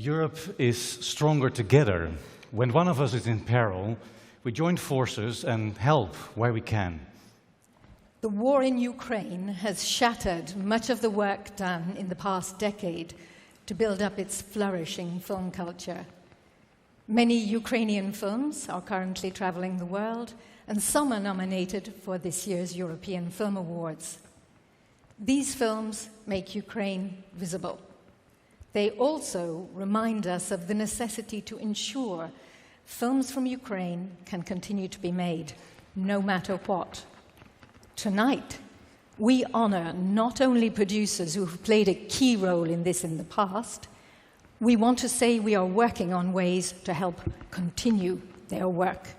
Europe is stronger together. When one of us is in peril, we join forces and help where we can. The war in Ukraine has shattered much of the work done in the past decade to build up its flourishing film culture. Many Ukrainian films are currently traveling the world, and some are nominated for this year's European Film Awards. These films make Ukraine visible. They also remind us of the necessity to ensure films from Ukraine can continue to be made, no matter what. Tonight, we honor not only producers who have played a key role in this in the past, we want to say we are working on ways to help continue their work.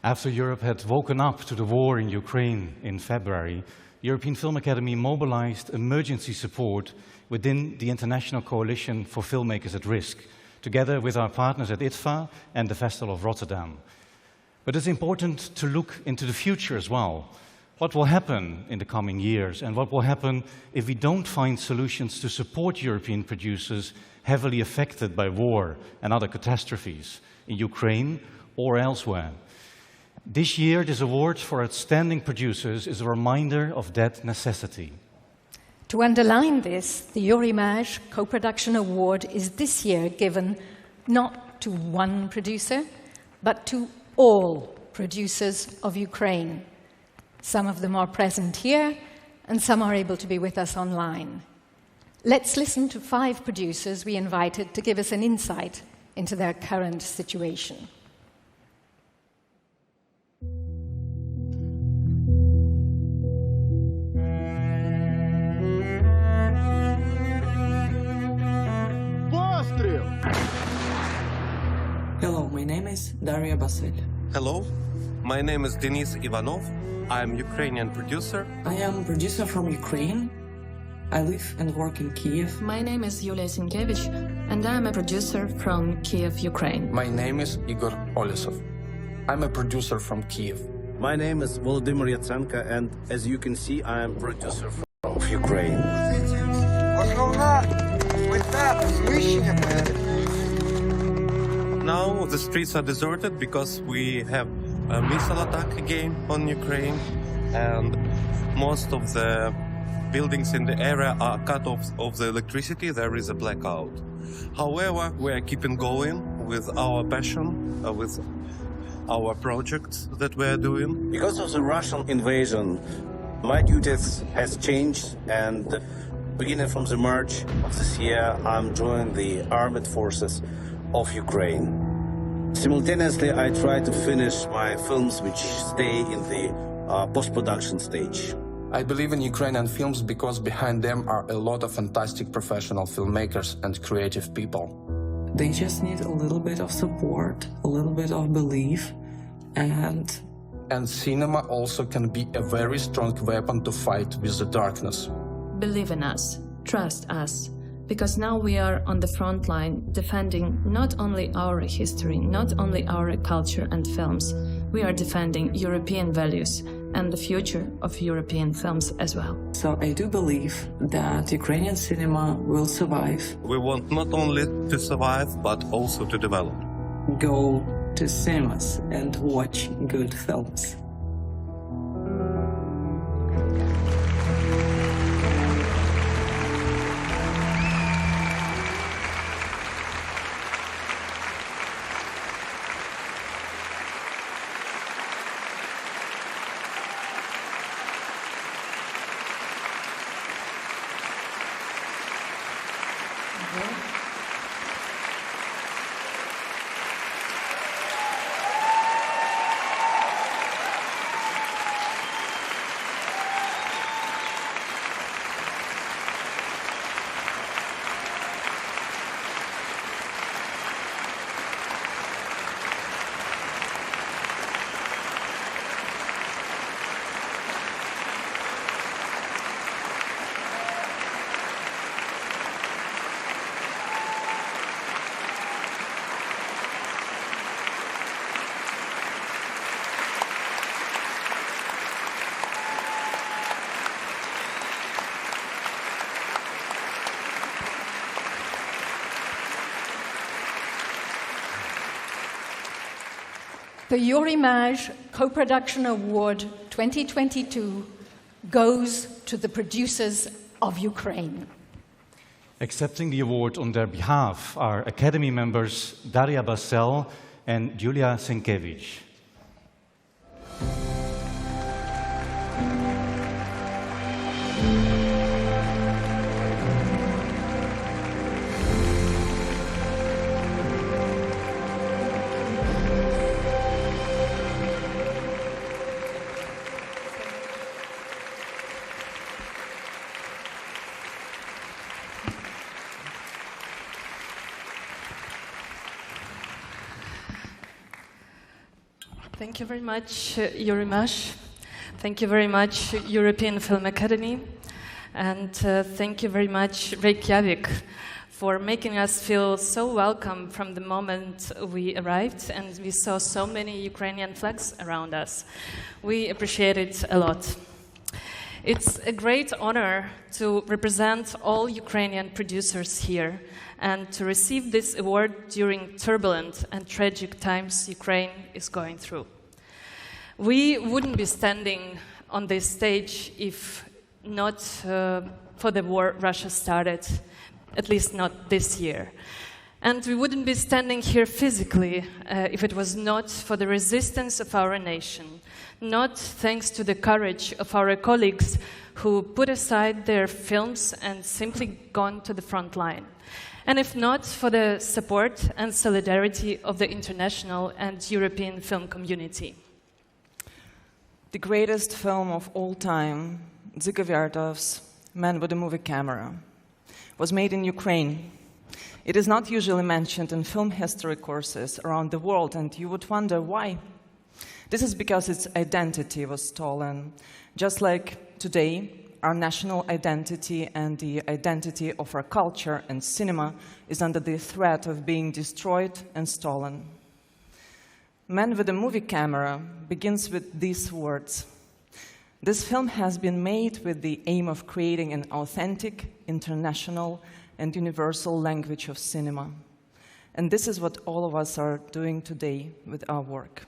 After Europe had woken up to the war in Ukraine in February, the European Film Academy mobilized emergency support within the International Coalition for Filmmakers at Risk, together with our partners at ITFA and the Festival of Rotterdam. But it's important to look into the future as well. What will happen in the coming years, and what will happen if we don't find solutions to support European producers heavily affected by war and other catastrophes in Ukraine or elsewhere? This year, this award for outstanding producers is a reminder of that necessity. To underline this, the Eurimages Co-Production Award is this year given not to one producer, but to all producers of Ukraine. Some of them are present here, and some are able to be with us online. Let's listen to 5 producers we invited to give us an insight into their current situation. Hello, my name is Darya Bassel. Hello, my name is Denis Ivanov. I am Ukrainian producer. I am a producer from Ukraine. I live and work in Kiev. My name is Sinkevych, and I am a producer from Kiev, Ukraine. My name is Egor Olesov. I'm a producer from Kiev. My name is Volodymyr Yatsenko, and as you can see, I am a producer from Ukraine. Now the streets are deserted because we have a missile attack again on Ukraine, and most of the buildings in the area are cut off of the electricity. There is a blackout. However, we are keeping going with our passion, with our projects that we are doing. Because of the Russian invasion, my duties has changed, and beginning from the March of this year, I'm joining the armed forces of Ukraine. Simultaneously, I try to finish my films which stay in the post-production stage. I believe in Ukrainian films because behind them are a lot of fantastic professional filmmakers and creative people. They just need a little bit of support, a little bit of belief, and cinema also can be a very strong weapon to fight with the darkness. Believe in us, trust us, because now we are on the front line defending not only our history, not only our culture and films, we are defending European values and the future of European films as well. So I do believe that Ukrainian cinema will survive. We want not only to survive, but also to develop. Go to cinemas and watch good films. The Eurimages Co-Production Award 2022 goes to the producers of Ukraine. Accepting the award on their behalf are Academy members Darya Bassel and Julia Sinkevych. Thank you very much, Eurimages. Thank you very much, European Film Academy. And thank you very much, Reykjavik, for making us feel so welcome from the moment we arrived and we saw so many Ukrainian flags around us. We appreciate it a lot. It's a great honor to represent all Ukrainian producers here and to receive this award during turbulent and tragic times Ukraine is going through. We wouldn't be standing on this stage if not for the war Russia started, at least not this year. And we wouldn't be standing here physically if it was not for the resistance of our nation, not thanks to the courage of our colleagues who put aside their films and simply gone to the front line. And if not for the support and solidarity of the international and European film community. The greatest film of all time, Sinkevych Man with a Movie Camera, was made in Ukraine. It is not usually mentioned in film history courses around the world, and you would wonder why. This is because its identity was stolen. Just like today, our national identity and the identity of our culture and cinema is under the threat of being destroyed and stolen. Man with a Movie Camera begins with these words. This film has been made with the aim of creating an authentic, international, and universal language of cinema. And this is what all of us are doing today with our work.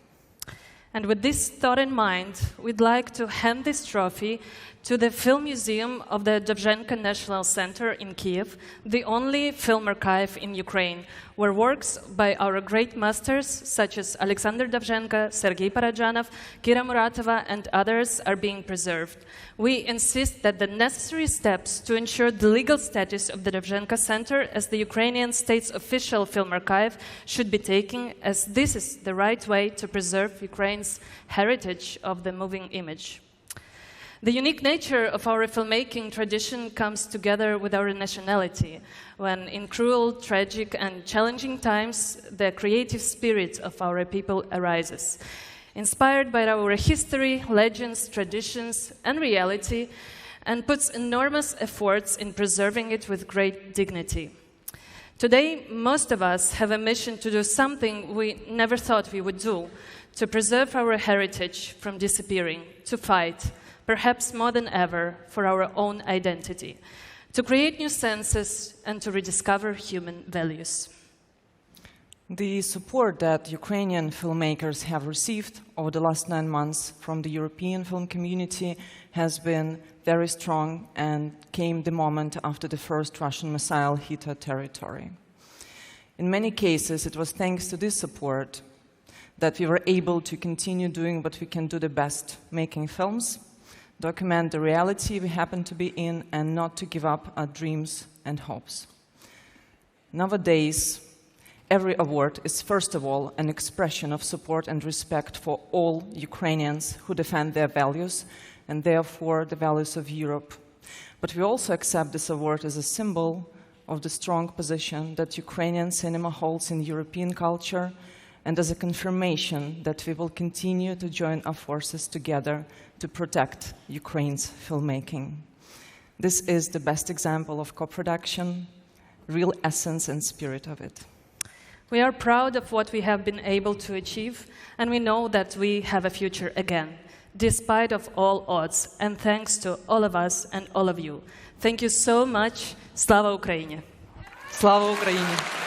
And with this thought in mind, we'd like to hand this trophy to the Film Museum of the Dovzhenka National Center in Kiev, the only film archive in Ukraine, where works by our great masters, such as Aleksandra Dovzhenka, Sergei Parajanov, Kira Muratova, and others, are being preserved. We insist that the necessary steps to ensure the legal status of the Dovzhenka Center as the Ukrainian state's official film archive should be taken, as this is the right way to preserve Ukraine's heritage of the moving image. The unique nature of our filmmaking tradition comes together with our nationality, when in cruel, tragic, and challenging times, the creative spirit of our people arises. Inspired by our history, legends, traditions, and reality, and puts enormous efforts in preserving it with great dignity. Today, most of us have a mission to do something we never thought we would do, to preserve our heritage from disappearing, to fight, perhaps more than ever, for our own identity, to create new senses and to rediscover human values. The support that Ukrainian filmmakers have received over the last 9 months from the European film community has been very strong and came the moment after the first Russian missile hit our territory. In many cases, it was thanks to this support that we were able to continue doing what we can do the best, making films, document the reality we happen to be in, and not to give up our dreams and hopes. Nowadays, every award is first of all an expression of support and respect for all Ukrainians who defend their values and therefore the values of Europe. But we also accept this award as a symbol of the strong position that Ukrainian cinema holds in European culture and as a confirmation that we will continue to join our forces together to protect Ukraine's filmmaking. This is the best example of co-production, real essence and spirit of it. We are proud of what we have been able to achieve, and we know that we have a future again, despite of all odds, and thanks to all of us and all of you. Thank you so much. Slava Ukraini! Slava Ukraini!